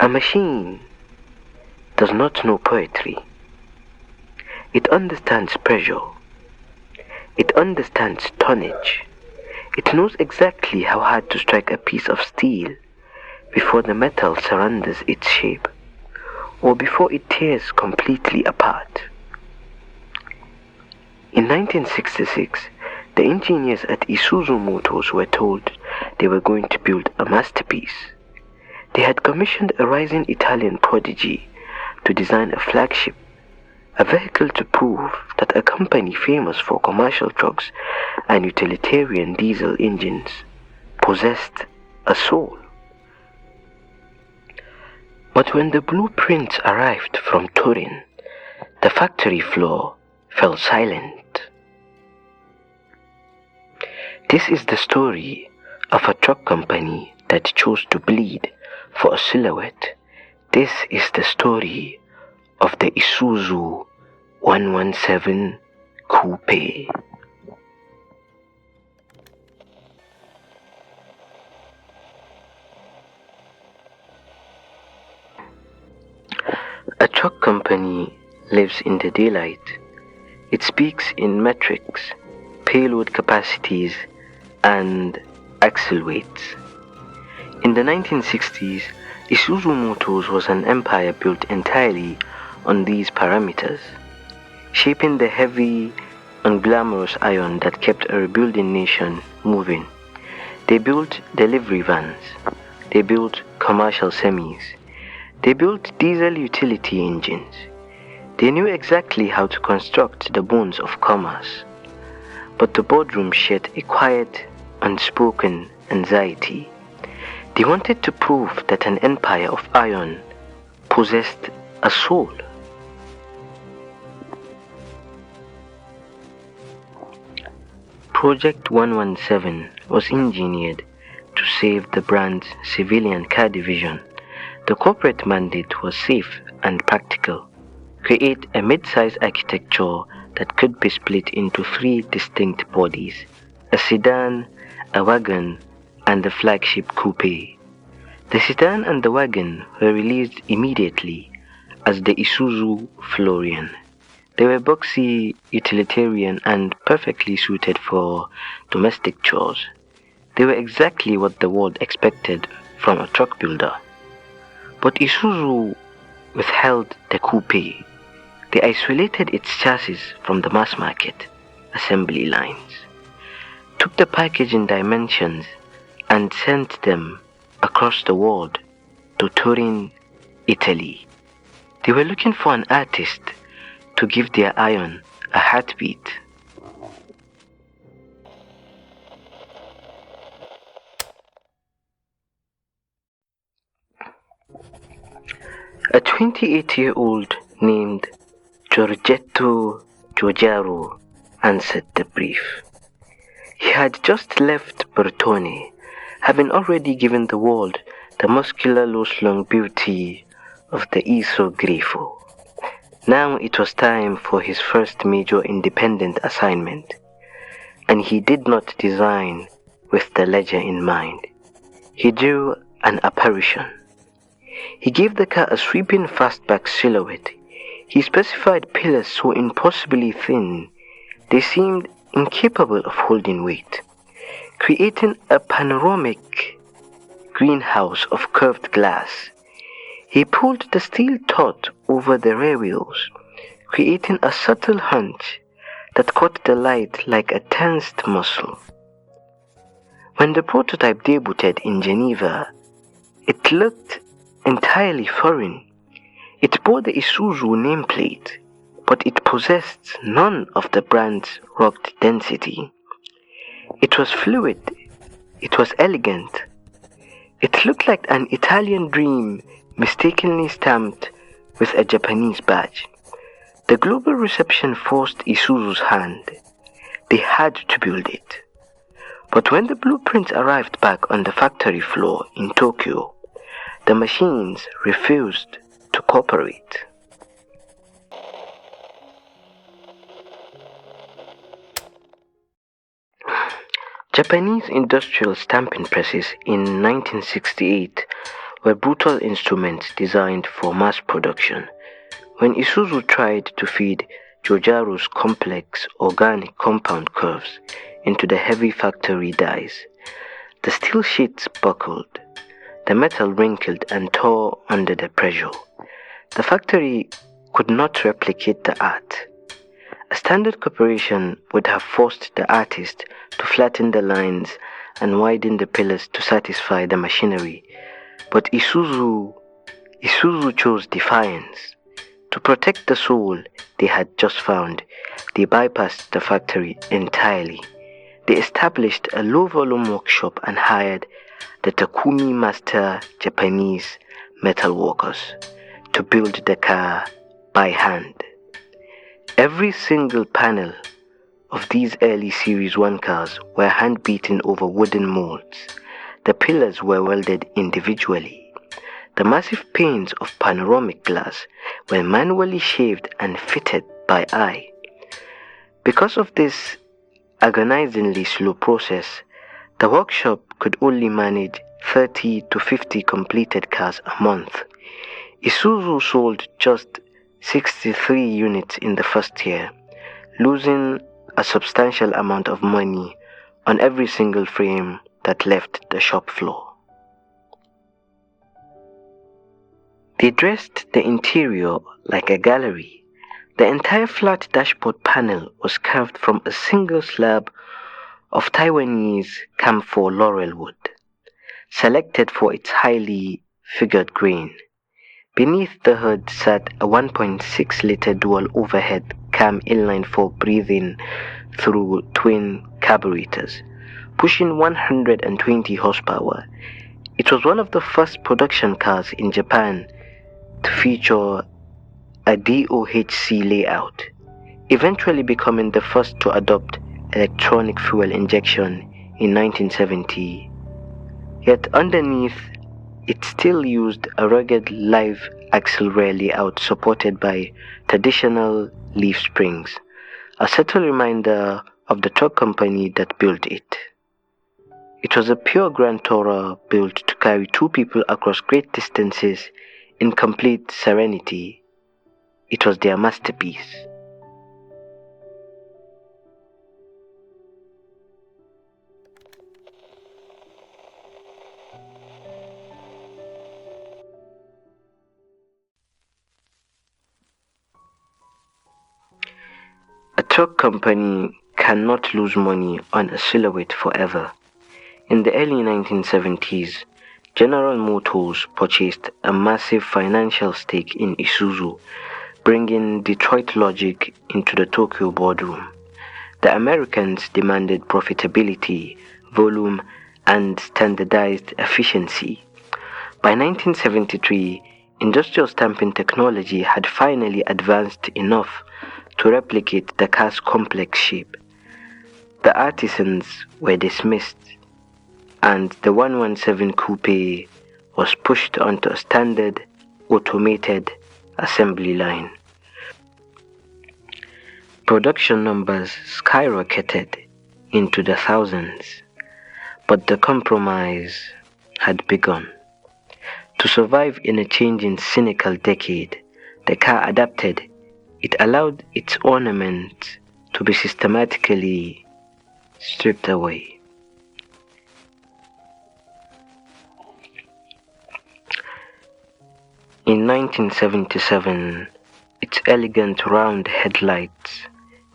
A machine does not know poetry. It understands pressure. It understands tonnage. It knows exactly how hard to strike a piece of steel before the metal surrenders its shape, or before it tears completely apart. In 1966, the engineers at Isuzu Motors were told they were going to build a masterpiece. They had commissioned a rising Italian prodigy to design a flagship, a vehicle to prove that a company famous for commercial trucks and utilitarian diesel engines possessed a soul. But when the blueprints arrived from Turin, the factory floor fell silent. This is the story of a truck company that chose to bleed for a silhouette. This is the story of the Isuzu 117 Coupe. A truck company lives in the daylight. It speaks in metrics, payload capacities, and axle weights. In the 1960s, Isuzu Motors was an empire built entirely on these parameters, shaping the heavy, unglamorous iron that kept a rebuilding nation moving. They built delivery vans. They built commercial semis. They built diesel utility engines. They knew exactly how to construct the bones of commerce. But the boardroom shed a quiet, unspoken anxiety. They wanted to prove that an empire of iron possessed a soul. Project 117 was engineered to save the brand's civilian car division. The corporate mandate was safe and practical. Create a mid-size architecture that could be split into three distinct bodies: a sedan, a wagon, and a flagship coupe. The sedan and the wagon were released immediately as the Isuzu Florian. They were boxy, utilitarian, and perfectly suited for domestic chores. They were exactly what the world expected from a truck builder. But Isuzu withheld the coupe. They isolated its chassis from the mass market assembly lines, took the packaging dimensions, and sent them across the world to Turin, Italy. They were looking for an artist to give their iron a heartbeat. A 28-year-old named Giorgetto Giugiaro answered the brief. He had just left Bertone, having already given the world the muscular low-slung beauty of the Iso Grifo. Now it was time for his first major independent assignment, and he did not design with the ledger in mind. He drew an apparition. He gave the car a sweeping fastback silhouette. He specified pillars so impossibly thin they seemed incapable of holding weight, creating a panoramic greenhouse of curved glass. He pulled the steel taut over the rear wheels, creating a subtle hunch that caught the light like a tensed muscle. When the prototype debuted in Geneva, it looked entirely foreign. It bore the Isuzu nameplate, but it possessed none of the brand's rugged density. It was fluid. It was elegant. It looked like an Italian dream mistakenly stamped with a Japanese badge. The global reception forced Isuzu's hand. They had to build it. But when the blueprints arrived back on the factory floor in Tokyo, the machines refused to cooperate. Japanese industrial stamping presses in 1968 were brutal instruments designed for mass production. When Isuzu tried to feed Giugiaro's complex organic compound curves into the heavy factory dies, the steel sheets buckled, the metal wrinkled and tore under the pressure. The factory could not replicate the art. A standard corporation would have forced the artist to flatten the lines and widen the pillars to satisfy the machinery, but Isuzu chose defiance. To protect the soul they had just found, they bypassed the factory entirely. They established a low-volume workshop and hired the Takumi master Japanese metal workers to build the car by hand. Every single panel of these early Series 1 cars were hand-beaten over wooden molds. The pillars were welded individually. The massive panes of panoramic glass were manually shaved and fitted by eye. Because of this agonizingly slow process, the workshop could only manage 30 to 50 completed cars a month. Isuzu sold just 63 units in the first year, losing a substantial amount of money on every single frame that left the shop floor. They dressed the interior like a gallery. The entire flat dashboard panel was carved from a single slab of Taiwanese camphor laurel wood, selected for its highly figured grain. Beneath the hood sat a 1.6-liter dual overhead cam inline four breathing through twin carburetors, pushing 120 horsepower. It was one of the first production cars in Japan to feature a DOHC layout, eventually becoming the first to adopt electronic fuel injection in 1970. Yet underneath, it still used a rugged live axle rear layout supported by traditional leaf springs, a subtle reminder of the truck company that built it. It was a pure Grand Tourer built to carry two people across great distances in complete serenity. It was their masterpiece. A truck company cannot lose money on a silhouette forever. In the early 1970s, General Motors purchased a massive financial stake in Isuzu, bringing Detroit logic into the Tokyo boardroom. The Americans demanded profitability, volume, and standardized efficiency. By 1973, industrial stamping technology had finally advanced enough to replicate the car's complex shape. The artisans were dismissed, and the 117 Coupe was pushed onto a standard automated assembly line. Production numbers skyrocketed into the thousands, but the compromise had begun. To survive in a changing, cynical decade, the car adapted. It allowed its ornaments to be systematically stripped away. In 1977, its elegant round headlights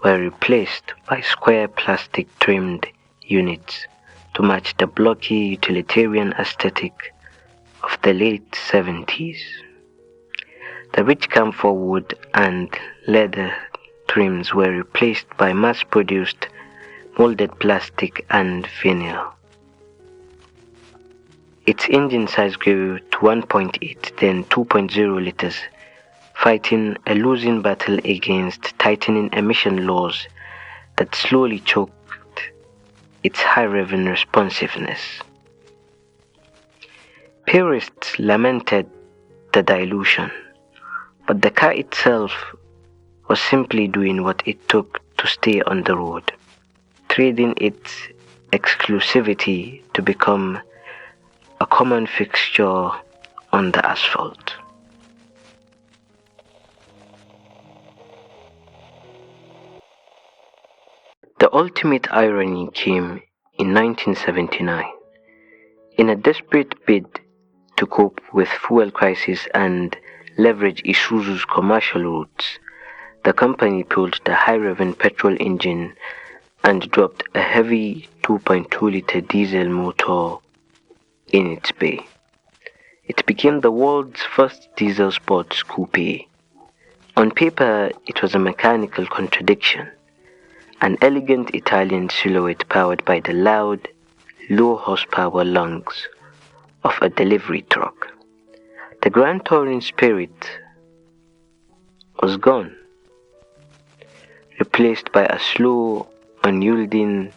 were replaced by square plastic trimmed units to match the blocky utilitarian aesthetic of the late 70s. The rich camphor wood and leather trims were replaced by mass-produced molded plastic and vinyl. Its engine size grew to 1.8, then 2.0 liters, fighting a losing battle against tightening emission laws that slowly choked its high-revving responsiveness. Purists lamented the dilution, but the car itself was simply doing what it took to stay on the road, trading its exclusivity to become a common fixture on the asphalt. The ultimate irony came in 1979. In a desperate bid to cope with fuel crisis and leverage Isuzu's commercial roots, the company pulled the high-revving petrol engine and dropped a heavy 2.2-liter diesel motor in its bay. It became the world's first diesel sports coupe. On paper, it was a mechanical contradiction, an elegant Italian silhouette powered by the loud, low-horsepower lungs of a delivery truck. The grand touring spirit was gone, replaced by a slow, unyielding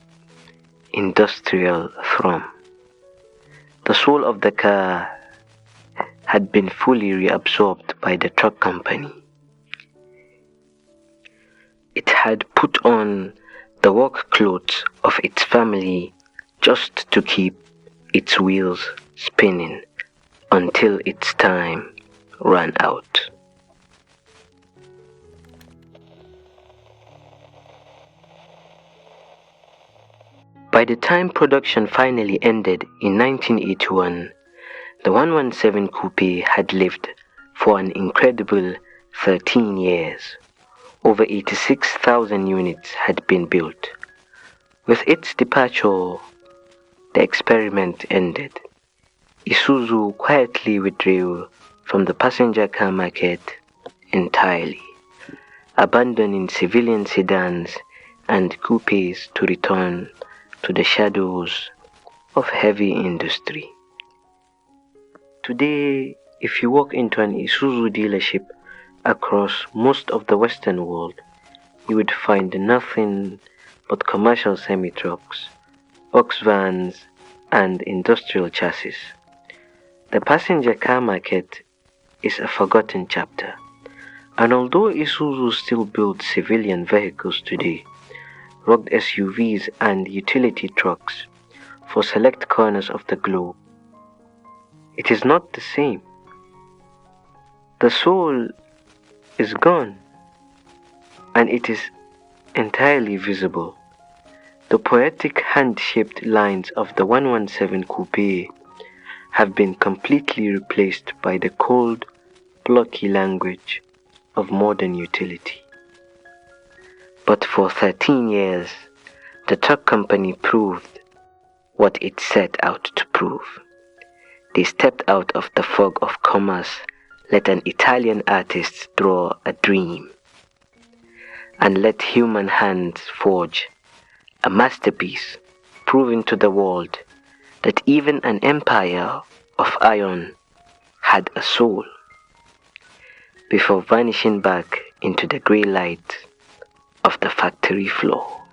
industrial thrum. The soul of the car had been fully reabsorbed by the truck company. It had put on the work clothes of its family just to keep its wheels spinning until its time ran out. By the time production finally ended in 1981, the 117 Coupe had lived for an incredible 13 years. Over 86,000 units had been built. With its departure, the experiment ended. Isuzu quietly withdrew from the passenger car market entirely, abandoning civilian sedans and coupes to return to the shadows of heavy industry. Today, if you walk into an Isuzu dealership across most of the Western world, you would find nothing but commercial semi-trucks, ox vans, and industrial chassis. The passenger car market is a forgotten chapter, and although Isuzu still builds civilian vehicles today, rugged SUVs and utility trucks for select corners of the globe, it is not the same. The soul is gone, and it is entirely visible. The poetic hand-shaped lines of the 117 Coupe have been completely replaced by the cold, blocky language of modern utility. But for 13 years, the truck company proved what it set out to prove. They stepped out of the fog of commerce, let an Italian artist draw a dream, and let human hands forge a masterpiece, proving to the world that even an empire of iron had a soul, before vanishing back into the grey light of the factory floor.